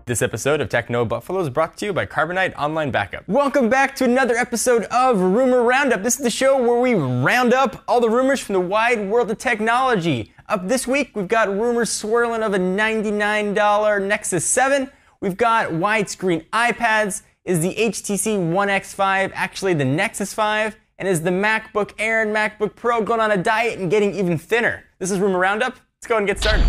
This episode of Techno Buffalo is brought to you by Carbonite Online Backup. Welcome back to another episode of Rumor Roundup. This is the show where we round up all the rumors from the wide world of technology. Up this week, we've got rumors swirling of a $99 Nexus 7. We've got widescreen iPads. Is the HTC One X5 actually the Nexus 5? And is the MacBook Air and MacBook Pro going on a diet and getting even thinner? This is Rumor Roundup. Let's go ahead and get started.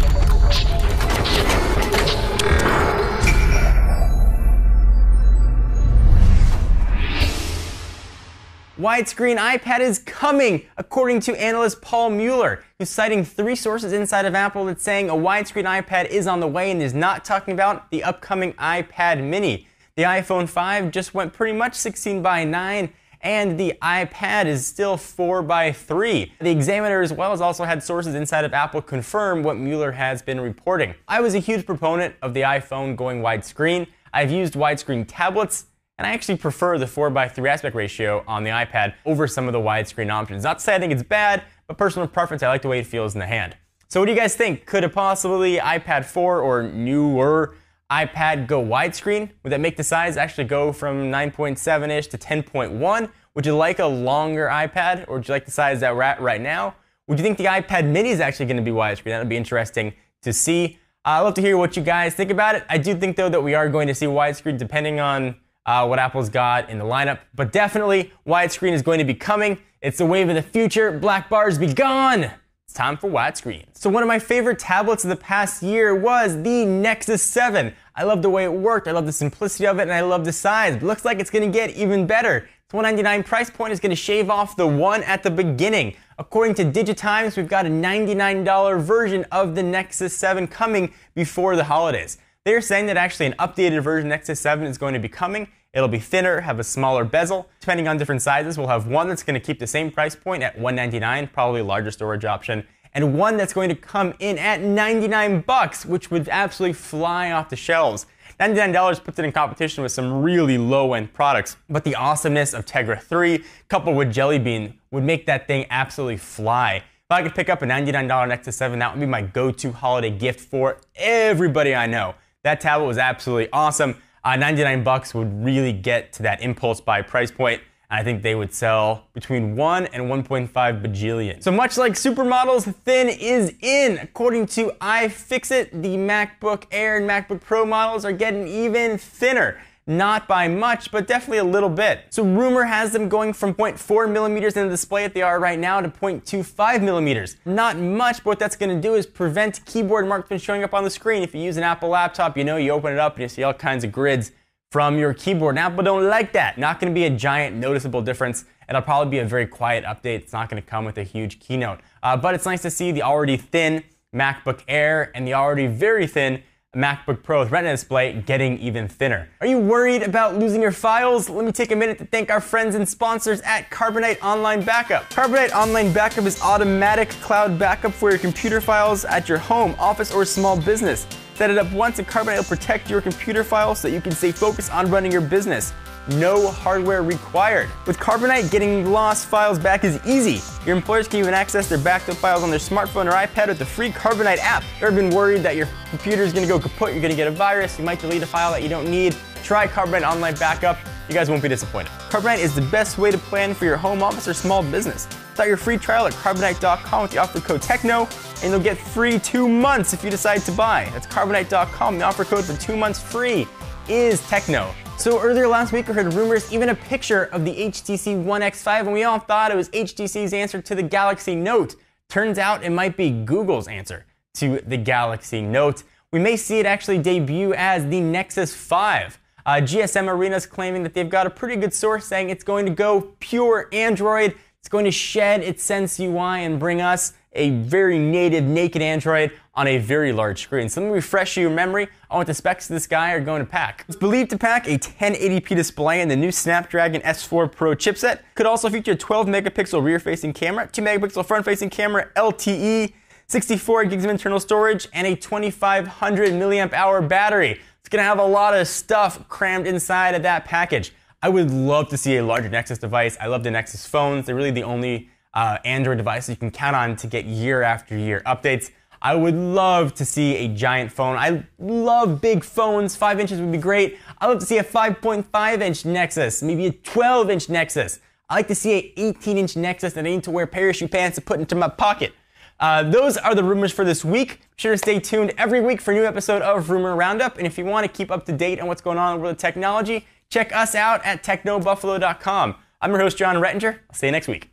Widescreen iPad is coming, according to analyst Paul Mueller, who's citing 3 sources inside of Apple that's saying a widescreen iPad is on the way and is not talking about the upcoming iPad mini. The iPhone 5 just went pretty much 16:9, and the iPad is still 4:3. The Examiner as well has also had sources inside of Apple confirm what Mueller has been reporting. I was a huge proponent of the iPhone going widescreen. I've used widescreen tablets, and I actually prefer the 4:3 aspect ratio on the iPad over some of the widescreen options. Not to say I think it's bad, but personal preference, I like the way it feels in the hand. So what do you guys think? Could a possibly iPad 4 or newer iPad go widescreen? Would that make the size actually go from 9.7-ish to 10.1? Would you like a longer iPad, or would you like the size that we're at right now? Would you think the iPad mini is actually going to be widescreen? That would be interesting to see. I'd love to hear what you guys think about it. I do think, though, that we are going to see widescreen depending on what Apple's got in the lineup. But definitely, widescreen is going to be coming. It's the wave of the future. Black bars be gone. It's time for widescreen. So one of my favorite tablets of the past year was the Nexus 7. I love the way it worked. I love the simplicity of it, and I love the size. But looks like it's going to get even better. Its $199 price point is going to shave off the one at the beginning. According to Digitimes, we've got a $99 version of the Nexus 7 coming before the holidays. They're saying that actually an updated version of Nexus 7 is going to be coming. It'll be thinner, have a smaller bezel. Depending on different sizes, we'll have one that's going to keep the same price point at $199, probably a larger storage option, and one that's going to come in at $99, which would absolutely fly off the shelves. $99 puts it in competition with some really low-end products, but the awesomeness of Tegra 3 coupled with Jelly Bean would make that thing absolutely fly. If I could pick up a $99 Nexus 7, that would be my go-to holiday gift for everybody I know. That tablet was absolutely awesome. $99 would really get to that impulse buy price point. And I think they would sell between 1 and 1.5 bajillion. So much like supermodels, thin is in. According to iFixit, the MacBook Air and MacBook Pro models are getting even thinner. Not by much, but definitely a little bit. So rumor has them going from 0.4 millimeters in the display that they are right now to 0.25 millimeters. Not much, but what that's going to do is prevent keyboard marks from showing up on the screen. If you use an Apple laptop, you know you open it up and you see all kinds of grids from your keyboard. And Apple don't like that. Not going to be a giant noticeable difference. It'll probably be a very quiet update. It's not going to come with a huge keynote. But it's nice to see the already thin MacBook Air and the already very thin MacBook Pro with Retina display getting even thinner. Are you worried about losing your files? Let me take a minute to thank our friends and sponsors at Carbonite Online Backup. Carbonite Online Backup is automatic cloud backup for your computer files at your home, office, or small business. Set it up once and Carbonite will protect your computer files so that you can stay focused on running your business. No hardware required. With Carbonite, getting lost files back is easy. Your employers can even access their backed up files on their smartphone or iPad with the free Carbonite app. Ever been worried that your computer is going to go kaput, you're going to get a virus, you might delete a file that you don't need? Try Carbonite Online Backup. You guys won't be disappointed. Carbonite is the best way to plan for your home office or small business. Start your free trial at Carbonite.com with the offer code TECHNO, and you'll get free 2 months if you decide to buy. That's Carbonite.com. The offer code for 2 months free is TECHNO. So earlier last week, I heard rumors, even a picture of the HTC One X5, and we all thought it was HTC's answer to the Galaxy Note. Turns out it might be Google's answer to the Galaxy Note. We may see it actually debut as the Nexus 5. GSM Arena's claiming that they've got a pretty good source saying it's going to go pure Android. It's going to shed its Sense UI and bring us a very native, naked Android on a very large screen. So let me refresh your memory on what the specs of this guy are going to pack. It's believed to pack a 1080p display in the new Snapdragon S4 Pro chipset. Could also feature a 12 megapixel rear-facing camera, 2 megapixel front-facing camera, LTE, 64 gigs of internal storage, and a 2500 milliamp hour battery. It's gonna have a lot of stuff crammed inside of that package. I would love to see a larger Nexus device. I love the Nexus phones. They're really the only Android device you can count on to get year after year updates. I would love to see a giant phone. I love big phones. 5 inches would be great. I'd love to see a 5.5-inch Nexus, maybe a 12-inch Nexus. I like to see an 18-inch Nexus that I need to wear parachute pants to put into my pocket. Those are the rumors for this week. Be sure to stay tuned every week for a new episode of Rumor Roundup. And if you want to keep up to date on what's going on in the world of technology, check us out at technobuffalo.com. I'm your host, John Rettinger. I'll see you next week.